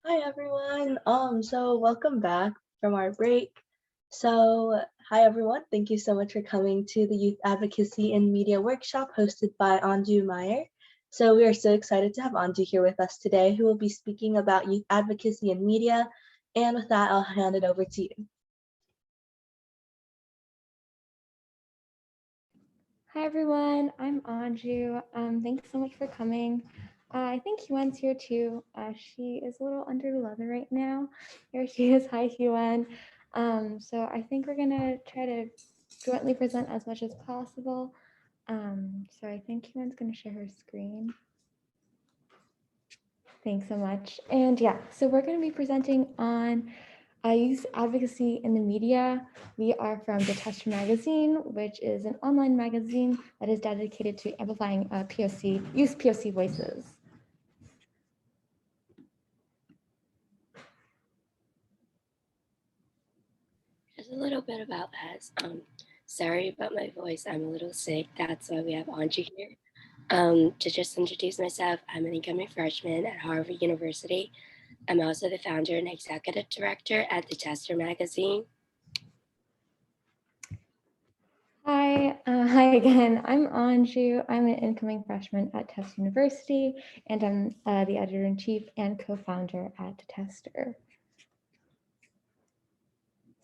Hi everyone. So welcome back from our break. Hi everyone. Thank you so much for coming to the Youth Advocacy and Media Workshop hosted by Anju Meyer. So we are so excited to have Anju here with us today, who will be speaking about youth advocacy and media. And with that, I'll hand it over to you. Hi everyone, I'm Anju. Thanks so much for coming. I think Huen's here too. She is a little under the weather right now. Here she is. Hi Huen. So I think we're gonna try to jointly present as much as possible. So I think Huen's gonna share her screen. Thanks so much. And yeah, so we're gonna be presenting on youth advocacy in the media. We are from Detester magazine, which is an online magazine that is dedicated to amplifying youth POC voices. Just a little bit about us. Sorry about my voice. I'm a little sick. That's why we have Anju here. To just introduce myself, I'm an incoming freshman at Harvard University. I'm also the founder and executive director at Detester magazine. Hi again. I'm Anju. I'm an incoming freshman at Tufts University, and I'm the editor-in-chief and co-founder at Detester.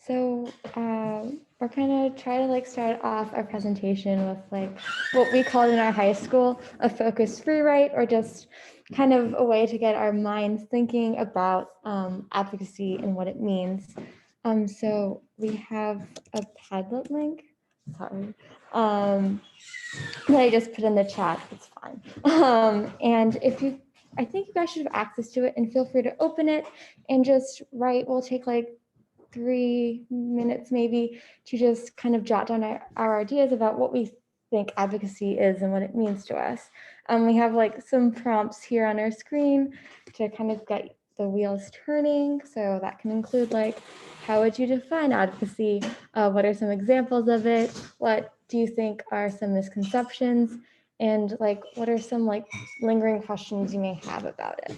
So we're kind of trying to start off our presentation with what we called in our high school a focused Freewrite, or just kind of a way to get our minds thinking about advocacy and what it means. So we have a Padlet link. Sorry. That I just put in the chat. It's fine. And I think you guys should have access to it, and feel free to open it and just write. We'll take 3 minutes maybe to just kind of jot down our ideas about what we think advocacy is and what it means to us. We have some prompts here on our screen to kind of get the wheels turning. So that can include how would you define advocacy? What are some examples of it? What do you think are some misconceptions? And what are some lingering questions you may have about it?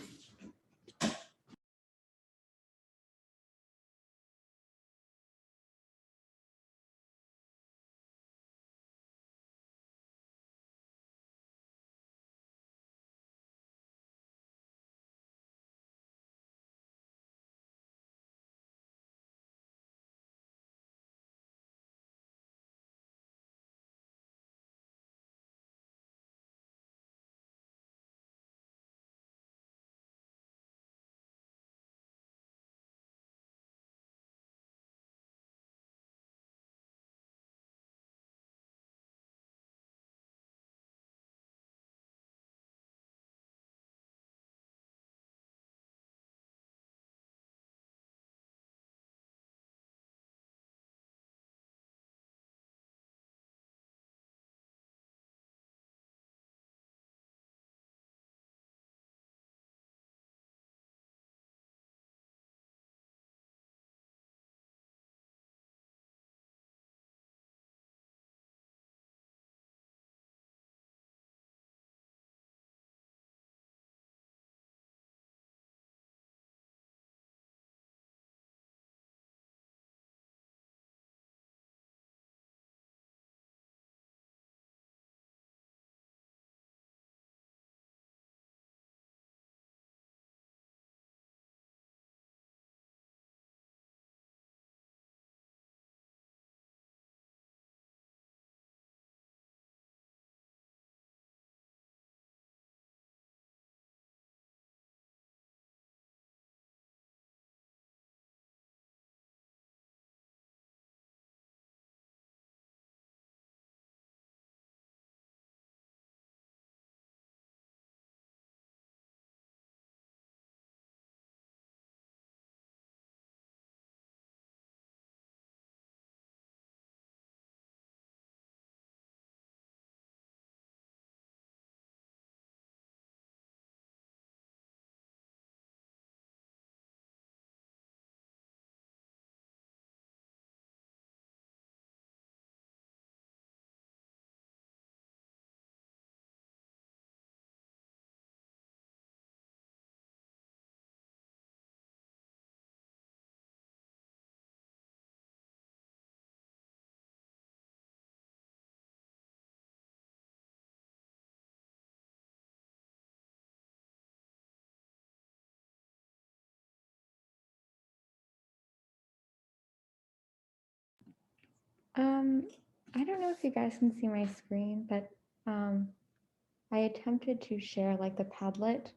I don't know if you guys can see my screen, but I attempted to share like the Padlet,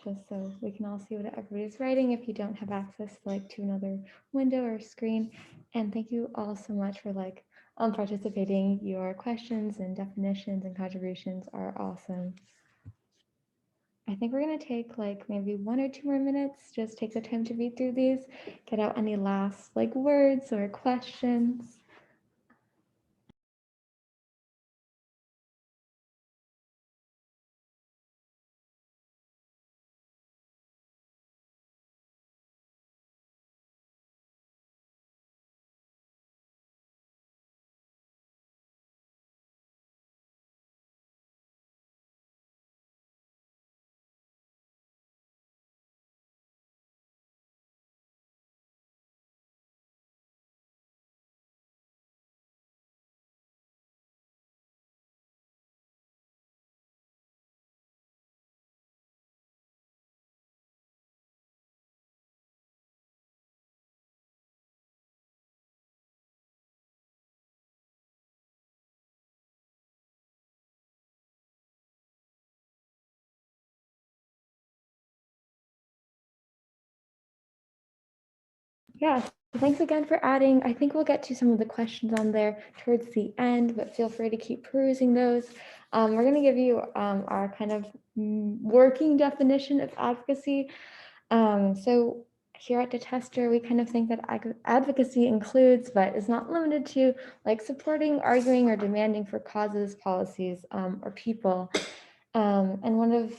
just so we can all see what everybody's writing if you don't have access to another window or screen. And thank you all so much for participating. Your questions and definitions and contributions are awesome. I think we're going to take maybe 1 or 2 more minutes, just take the time to read through these, get out any last words or questions. Yeah, thanks again for adding. I think we'll get to some of the questions on there towards the end, but feel free to keep perusing those. We're going to give you our kind of working definition of advocacy. So here at Detester, we kind of think that advocacy includes, but is not limited to, supporting, arguing, or demanding for causes, policies, or people. And one of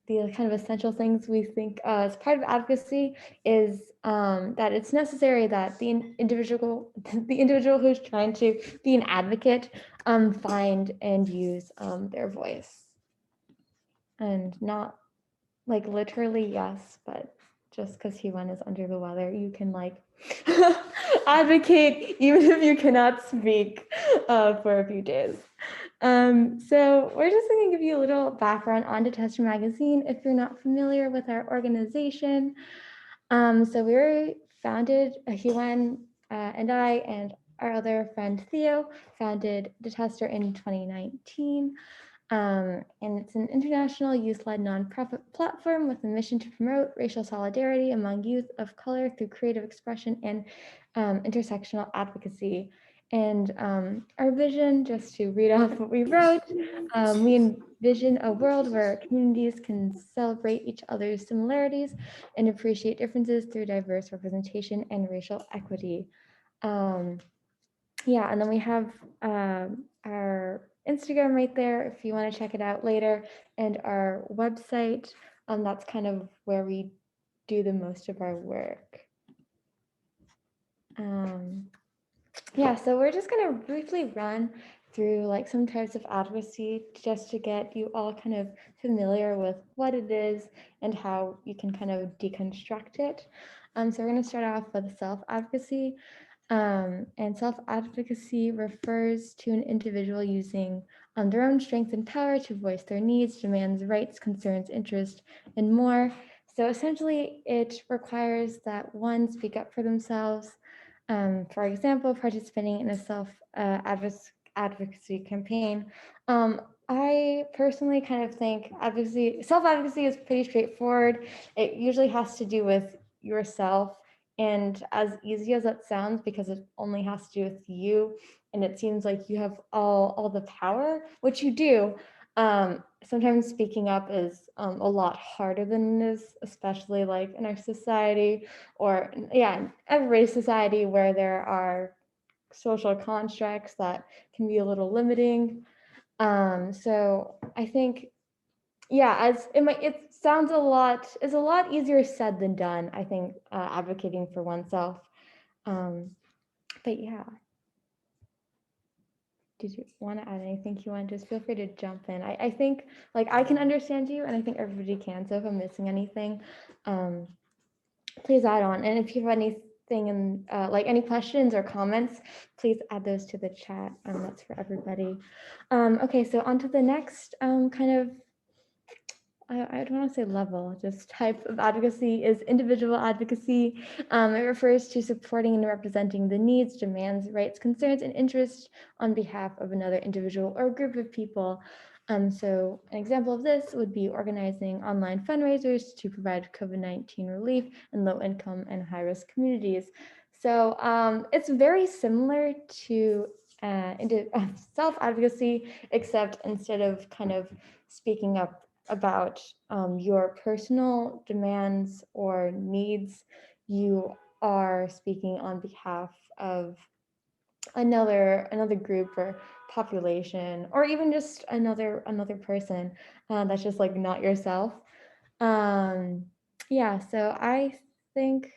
the kind of essential things we think as part of advocacy is that it's necessary that the individual who's trying to be an advocate find and use their voice, and not literally yes, but just because Huan is under the weather, you can advocate even if you cannot speak for a few days. So we're just going to give you a little background on Detester magazine if you're not familiar with our organization. So we were founded, Huan and I and our other friend Theo founded Detester in 2019. And it's an international youth-led nonprofit platform with a mission to promote racial solidarity among youth of color through creative expression and intersectional advocacy. And our vision, just to read off what we wrote, we envision a world where communities can celebrate each other's similarities and appreciate differences through diverse representation and racial equity. Yeah, and then we have our Instagram right there if you want to check it out later, and our website. That's kind of where we do the most of our work. Yeah, so we're just going to briefly run through some types of advocacy just to get you all kind of familiar with what it is and how you can kind of deconstruct it. So we're going to start off with self-advocacy. And self-advocacy refers to an individual using their own strength and power to voice their needs, demands, rights, concerns, interests, and more. So essentially, it requires that one speak up for themselves. For example, participating in a self-advocacy campaign. I personally kind of think self-advocacy is pretty straightforward. It usually has to do with yourself. And as easy as that sounds, because it only has to do with you, and it seems like you have all the power, which you do, sometimes speaking up is a lot harder than it is, especially in our society, or in everybody's society, where there are social constructs that can be a little limiting. So I think, as it sounds is a lot easier said than done, I think, advocating for oneself. But yeah. Did you want to add anything, Huan? Just feel free to jump in. I think I can understand you, and I think everybody can. So if I'm missing anything, please add on. And if you have anything in any questions or comments, please add those to the chat. That's for everybody. Okay, so on to the next kind of I don't want to say level, just type of advocacy is individual advocacy. It refers to supporting and representing the needs, demands, rights, concerns, and interests on behalf of another individual or group of people. So an example of this would be organizing online fundraisers to provide COVID-19 relief in low-income and high-risk communities. So it's very similar to self-advocacy, except instead of kind of speaking up about your personal demands or needs, you are speaking on behalf of another group or population, or even just another person that's just like not yourself. Yeah, so I think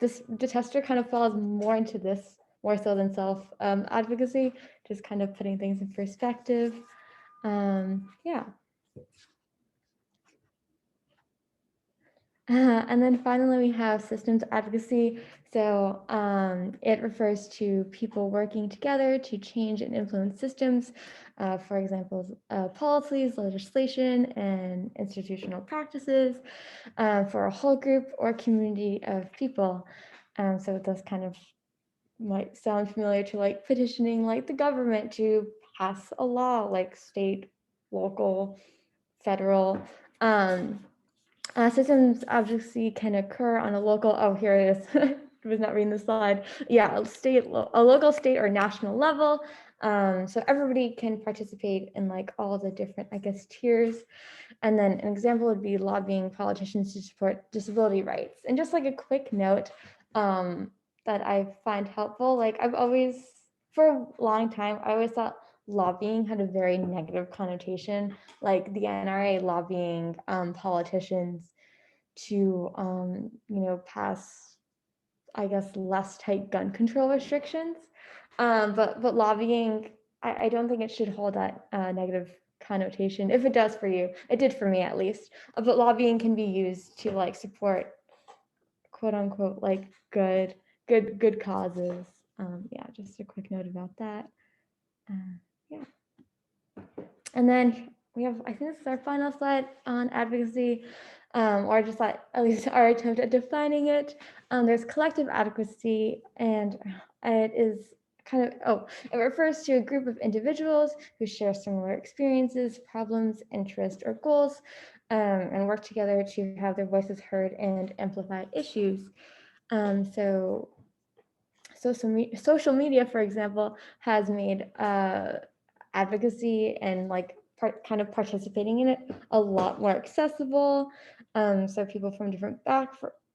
this Detester kind of falls more into this more so than self advocacy, just kind of putting things in perspective. Yeah. And then finally, we have systems advocacy. So it refers to people working together to change and influence systems, for example, policies, legislation, and institutional practices for a whole group or community of people. So it does kind of might sound familiar to like petitioning like the government to pass a law, like state, local, federal. Systems advocacy can occur on a local, oh, here it is. I was not reading the slide. Yeah, a local, state, or national level. So everybody can participate in like all the different, I guess, tiers. And then an example would be lobbying politicians to support disability rights. And just like a quick note that I find helpful, like I've always, for a long time, I always thought lobbying had a very negative connotation, like the NRA lobbying politicians to, pass, I guess, less tight gun control restrictions. But lobbying, I don't think it should hold that negative connotation. If it does for you, it did for me at least. But lobbying can be used to like support, quote unquote, like good causes. Yeah, just a quick note about that. Yeah. And then we have, I think this is our final slide on advocacy, or just like at least our attempt at defining it. There's collective adequacy, and it is kind of, it refers to a group of individuals who share similar experiences, problems, interests, or goals, and work together to have their voices heard and amplify issues. So social media, for example, has made advocacy and like kind of participating in it a lot more accessible. So people from different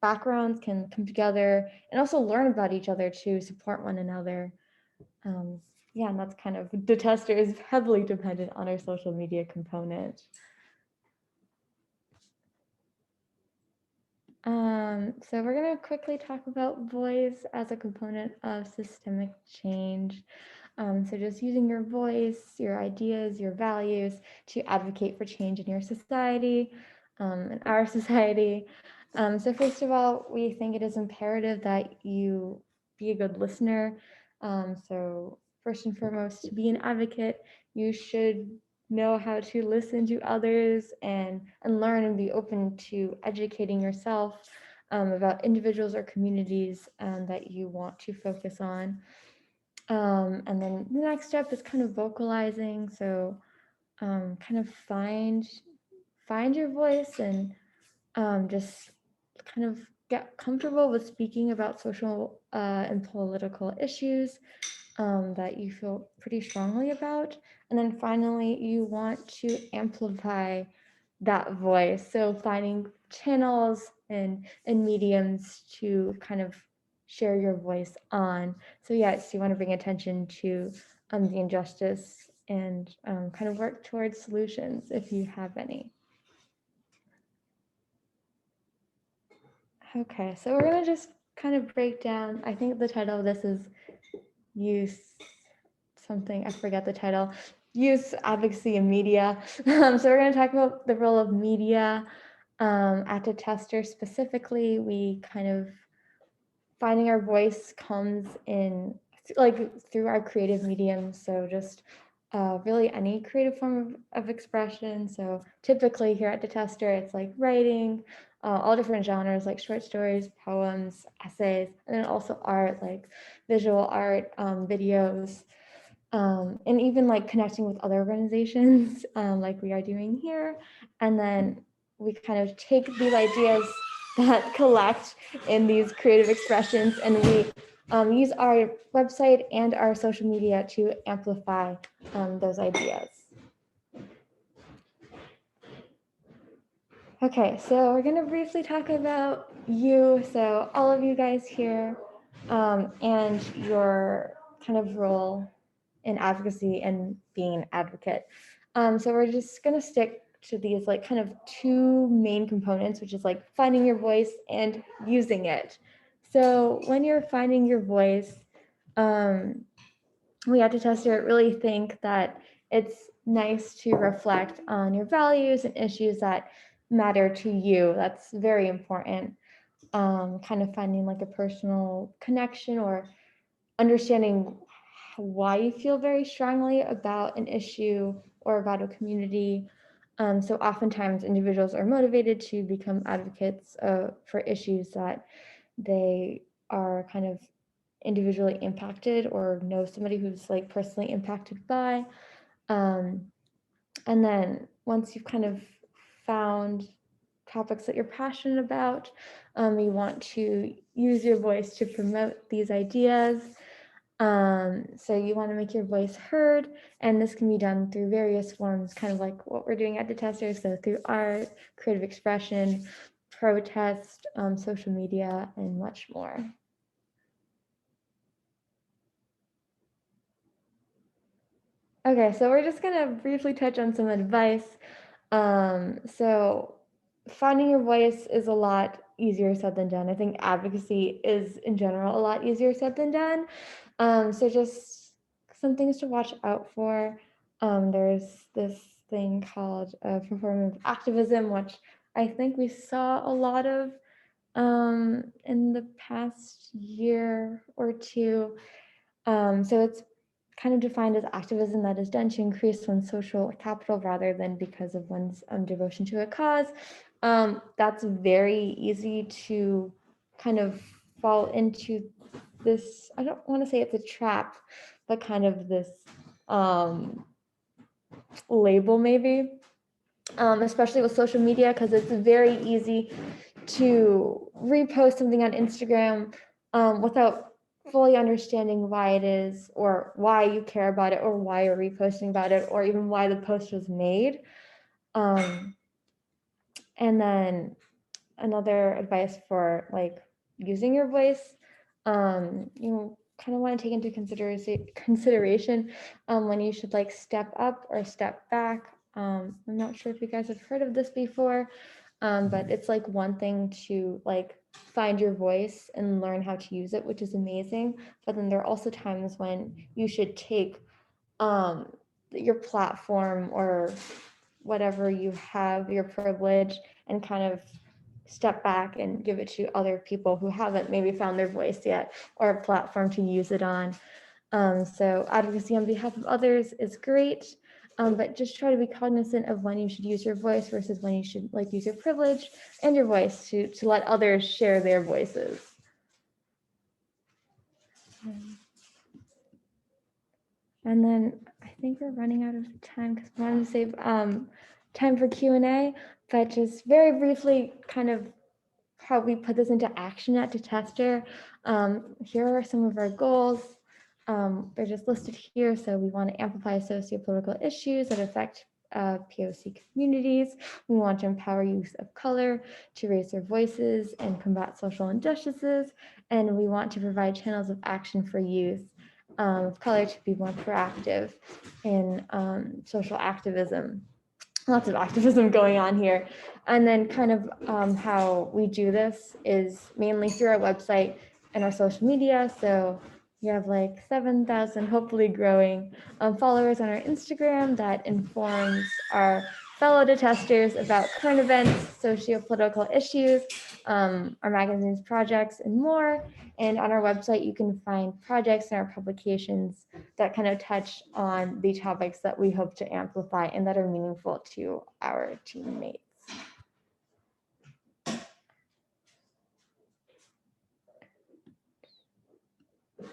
backgrounds can come together and also learn about each other to support one another. Yeah, and that's kind of, Detester is heavily dependent on our social media component. So we're going to quickly talk about voice as a component of systemic change. So just using your voice, your ideas, your values to advocate for change in your society, in our society. So first of all, we think it is imperative that you be a good listener. So first and foremost, to be an advocate, you should know how to listen to others and learn and be open to educating yourself about individuals or communities that you want to focus on. And then the next step is kind of vocalizing. So kind of find your voice and just kind of get comfortable with speaking about social and political issues that you feel pretty strongly about. And then finally, you want to amplify that voice. So finding channels and mediums to kind of share your voice on. So yes, you want to bring attention to the injustice and kind of work towards solutions if you have any. Okay, so we're gonna just kind of break down, I think the title of this is use something, I forget the title, use advocacy in media. So we're gonna talk about the role of media at Detester specifically. We kind of finding our voice comes in like through our creative mediums. So just really any creative form of expression. So typically here at Detester, it's like writing, all different genres like short stories, poems, essays, and then also art like visual art, videos, and even like connecting with other organizations like we are doing here. And then we kind of take these ideas that collect in these creative expressions, and we use our website and our social media to amplify those ideas. Okay, so we're going to briefly talk about you. So all of you guys here and your kind of role in advocacy and being an advocate. So we're just going to stick to these like kind of two main components, which is like finding your voice and using it. So when you're finding your voice, we at Detester really think that it's nice to reflect on your values and issues that matter to you. That's very important. Kind of finding like a personal connection or understanding why you feel very strongly about an issue or about a community. So oftentimes individuals are motivated to become advocates for issues that they are kind of individually impacted or know somebody who's like personally impacted by. And then once you've kind of found topics that you're passionate about, you want to use your voice to promote these ideas. So you want to make your voice heard, and this can be done through various forms, kind of like what we're doing at Detester, so through art, creative expression, protest, social media, and much more. Okay, so we're just gonna briefly touch on some advice. So finding your voice is a lot easier said than done. I think advocacy is in general a lot easier said than done. So just some things to watch out for. There's this thing called performative activism, which I think we saw a lot of in the past year or two. So it's kind of defined as activism that is done to increase one's social capital rather than because of one's devotion to a cause. That's very easy to kind of fall into this, I don't want to say it's a trap, but kind of this label maybe, especially with social media, because it's very easy to repost something on Instagram without fully understanding why it is or why you care about it or why you're reposting about it or even why the post was made. And then another advice for like using your voice, you kind of want to take into consideration when you should like step up or step back. I'm not sure if you guys have heard of this before, but it's like one thing to like find your voice and learn how to use it, which is amazing. But then there are also times when you should take your platform or whatever you have, your privilege, and kind of step back and give it to other people who haven't maybe found their voice yet or a platform to use it on. So advocacy on behalf of others is great, but just try to be cognizant of when you should use your voice versus when you should like use your privilege and your voice to let others share their voices. And then I think we're running out of time because we wanted to save time for Q&A, but just very briefly kind of how we put this into action at Detester. Here are some of our goals. They're just listed here. So we want to amplify socio-political issues that affect POC communities. We want to empower youth of color to raise their voices and combat social injustices. And we want to provide channels of action for youth of color to be more proactive in social activism. Lots of activism going on here. And then kind of how we do this is mainly through our website and our social media. So we have like 7,000, hopefully growing, followers on our Instagram that informs our fellow detesters about current events, socio-political issues, our magazine's projects, and more. And on our website, you can find projects and our publications that kind of touch on the topics that we hope to amplify and that are meaningful to our teammates.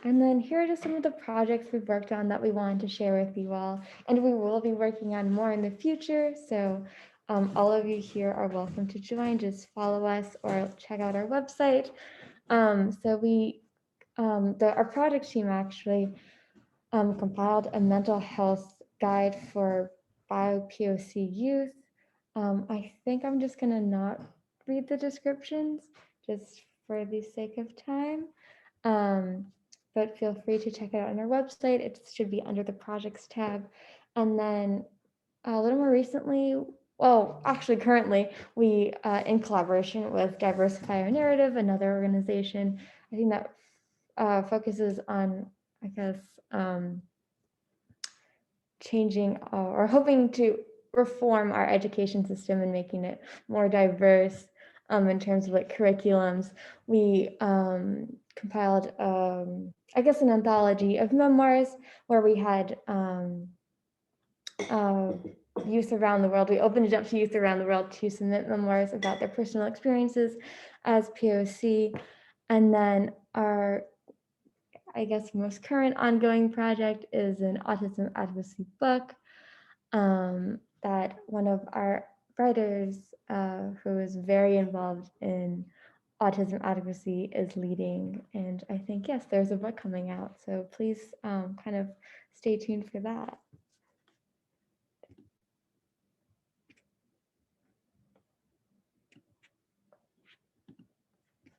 And then here are just some of the projects we've worked on that we wanted to share with you all. And we will be working on more in the future. So all of you here are welcome to join. Just follow us or check out our website. Our project team actually compiled a mental health guide for bio-POC youth. I think I'm just gonna not read the descriptions just for the sake of time. But feel free to check it out on our website. It should be under the projects tab. And then a little more recently, well, actually currently, we, in collaboration with Diversify Our Narrative, another organization, I think that focuses on, I guess, changing or hoping to reform our education system and making it more diverse in terms of like curriculums. We compiled, I guess, an anthology of memoirs where we had youth around the world. We opened it up to youth around the world to submit memoirs about their personal experiences as POC. And then our, I guess, most current ongoing project is an autism advocacy book that one of our writers who is very involved in autism advocacy is leading. And I think, yes, there's a book coming out. So please kind of stay tuned for that.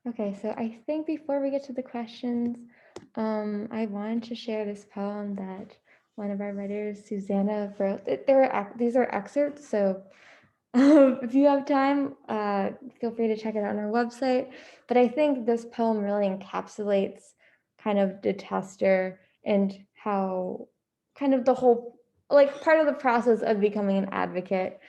Okay, so I think before we get to the questions, I wanted to share this poem that one of our writers, Susanna, wrote. These are excerpts, so if you have time, feel free to check it out on our website. But I think this poem really encapsulates kind of Detester and how kind of the whole, like part of the process of becoming an advocate,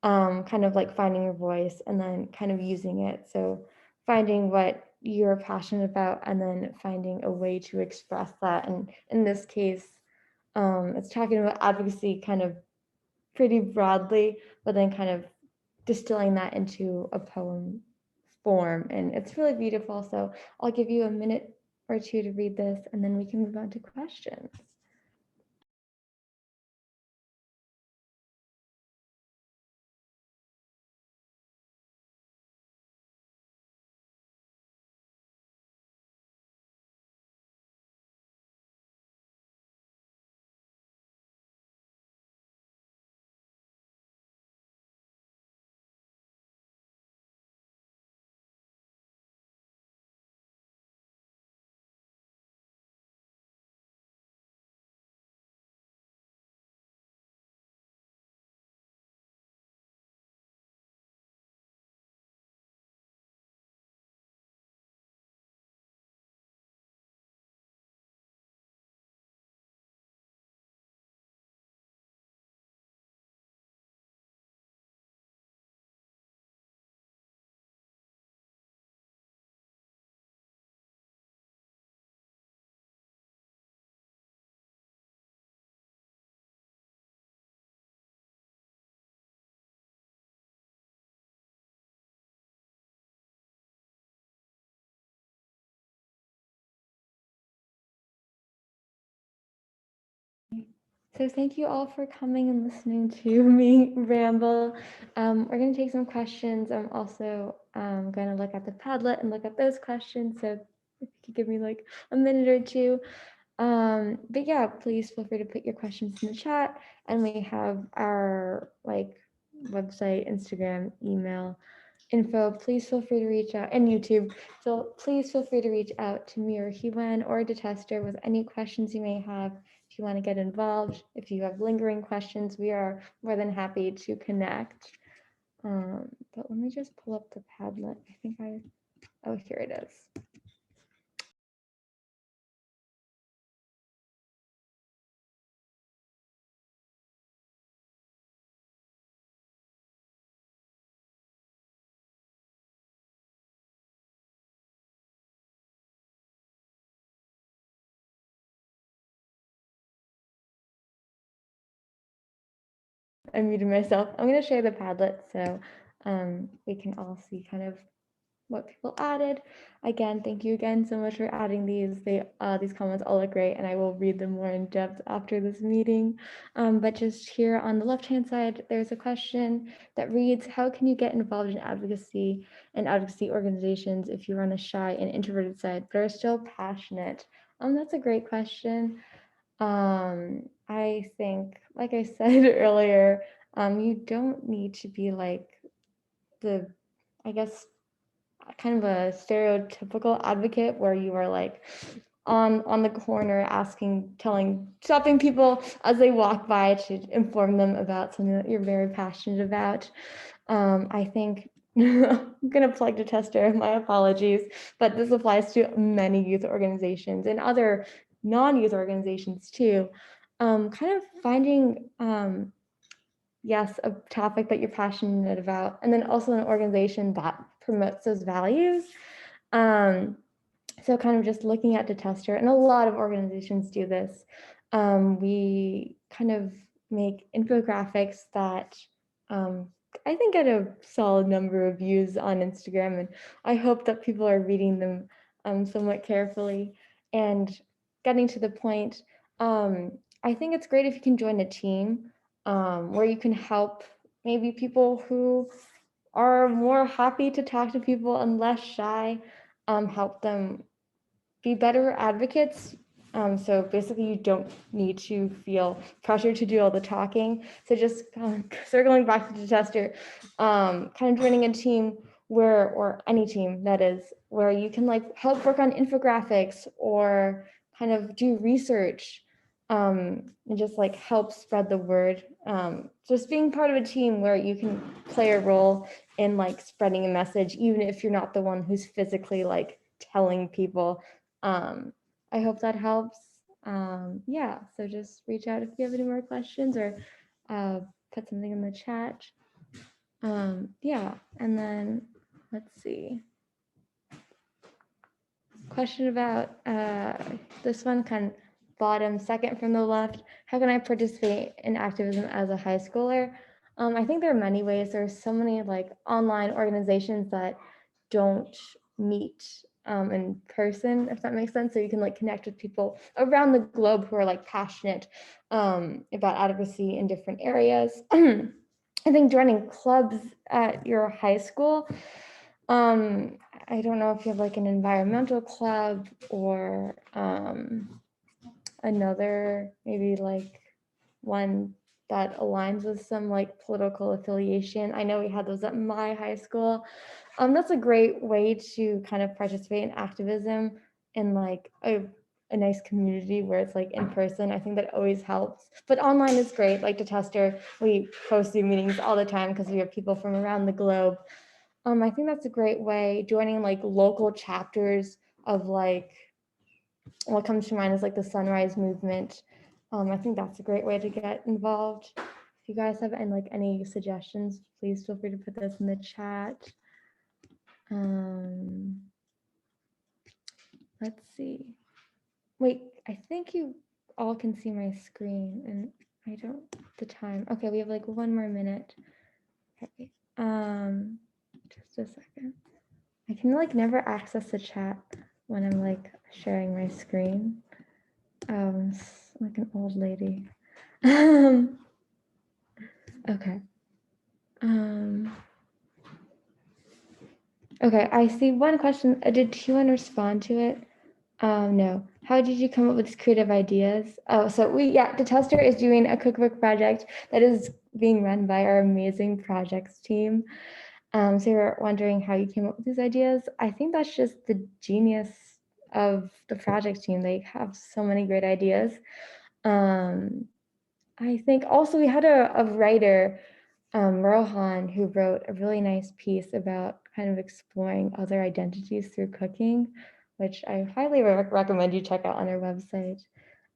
kind of like finding your voice and then kind of using it. So finding what you're passionate about and then finding a way to express that. And in this case, it's talking about advocacy kind of pretty broadly, but then kind of distilling that into a poem form. And it's really beautiful. So I'll give you a minute or two to read this and then we can move on to questions. So thank you all for coming and listening to me ramble. We're going to take some questions. I'm also going to look at the Padlet and look at those questions. So if you could give me like a minute or two. But yeah, please feel free to put your questions in the chat. And we have our like website, Instagram, email, info. Please feel free to reach out, and YouTube. So please feel free to reach out to me or Huan or Detester with any questions you may have. If you want to get involved, if you have lingering questions, we are more than happy to connect. But let me just pull up the Padlet. I think oh, here it is. muted myself. I'm going to share the Padlet so we can all see kind of what people added. Again, thank you again so much for adding these. These comments all look great, and I will read them more in depth after this meeting. But just here on the left-hand side, there's a question that reads, how can you get involved in advocacy and advocacy organizations if you're on the shy and introverted side, but are still passionate? That's a great question. I think, like I said earlier, you don't need to be like the, I guess, kind of a stereotypical advocate where you are like on the corner stopping people as they walk by to inform them about something that you're very passionate about. I think I'm gonna plug Detester, my apologies, but this applies to many youth organizations and other non-youth organizations too. Kind of finding yes, a topic that you're passionate about, and then also an organization that promotes those values. So kind of just looking at Detester, and a lot of organizations do this. We kind of make infographics that I think get a solid number of views on Instagram, and I hope that people are reading them somewhat carefully. And getting to the point, I think it's great if you can join a team where you can help maybe people who are more happy to talk to people and less shy, help them be better advocates. So basically you don't need to feel pressure to do all the talking. So just circling back to Detester, kind of joining a team or any team that is, where you can like help work on infographics or kind of do research, and just like help spread the word. Just being part of a team where you can play a role in like spreading a message, even if you're not the one who's physically like telling people. I hope that helps. Yeah, so just reach out if you have any more questions or put something in the chat. Yeah, and then let's see. Question about this one, kind of bottom second from the left. How can I participate in activism as a high schooler? I think there are many ways. There's so many like online organizations that don't meet in person, if that makes sense. So you can like connect with people around the globe who are like passionate about advocacy in different areas. I think joining clubs at your high school, I don't know if you have like an environmental club or another, maybe like one that aligns with some like political affiliation. I know we had those at my high school. That's a great way to kind of participate in activism in like a nice community where it's like in person. I think that always helps. But online is great. Like Detester, we host Zoom meetings all the time because we have people from around the globe. I think that's a great way. Joining like local chapters of like, what comes to mind is like the Sunrise Movement. I think that's a great way to get involved. If you guys have any suggestions, please feel free to put those in the chat. Let's see. Wait, I think you all can see my screen and I don't, the time. Okay, we have like 1 more minute. Okay. Just a second. I can like never access the chat when I'm like sharing my screen. Like an old lady. Okay. Okay, I see one question. Did T1 respond to it? No. How did you come up with these creative ideas? Oh, so Detester is doing a cookbook project that is being run by our amazing projects team. So you're wondering how you came up with these ideas. I think that's just the genius of the project team. They have so many great ideas. I think also we had a writer, Rohan, who wrote a really nice piece about kind of exploring other identities through cooking, which I highly recommend you check out on our website.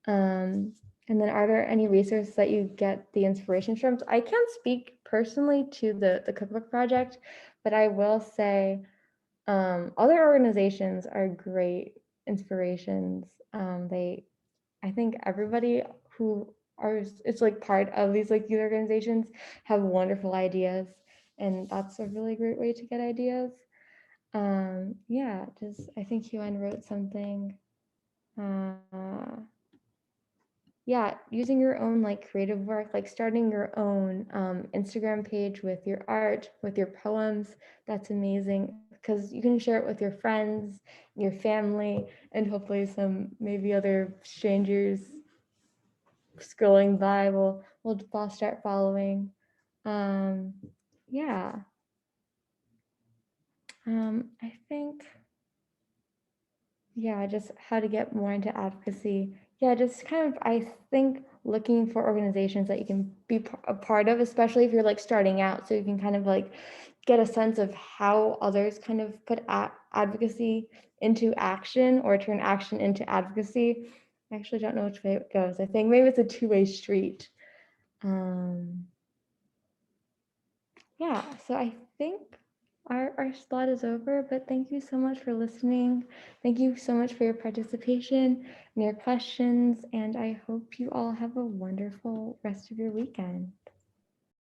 And then are there any resources that you get the inspiration from? So I can't speak personally to the cookbook project, but I will say other organizations are great inspirations. I think everybody who it's like part of these like youth organizations have wonderful ideas, and that's a really great way to get ideas. Yeah, just I think Huan wrote something. Yeah, using your own like creative work, like starting your own Instagram page with your art, with your poems. That's amazing because you can share it with your friends, your family, and hopefully some maybe other strangers scrolling by will start following. Yeah. I think, yeah, just how to get more into advocacy. Yeah, just kind of, I think looking for organizations that you can be a part of, especially if you're like starting out, so you can kind of like get a sense of how others kind of put advocacy into action or turn action into advocacy. I actually don't know which way it goes. I think maybe it's a two-way street. Yeah, so I think our slot is over, but thank you so much for listening. Thank you so much for your participation and your questions, and I hope you all have a wonderful rest of your weekend.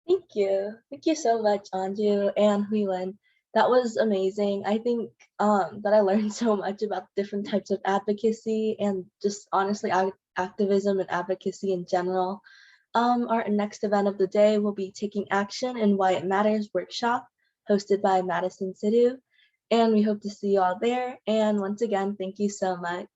Thank you. Thank you so much, Anju and Huiwen. That was amazing. I think that I learned so much about different types of advocacy and just honestly activism and advocacy in general. Our next event of the day will be Taking Action and Why It Matters workshop, hosted by Madison Sidhu. And we hope to see you all there. And once again, thank you so much.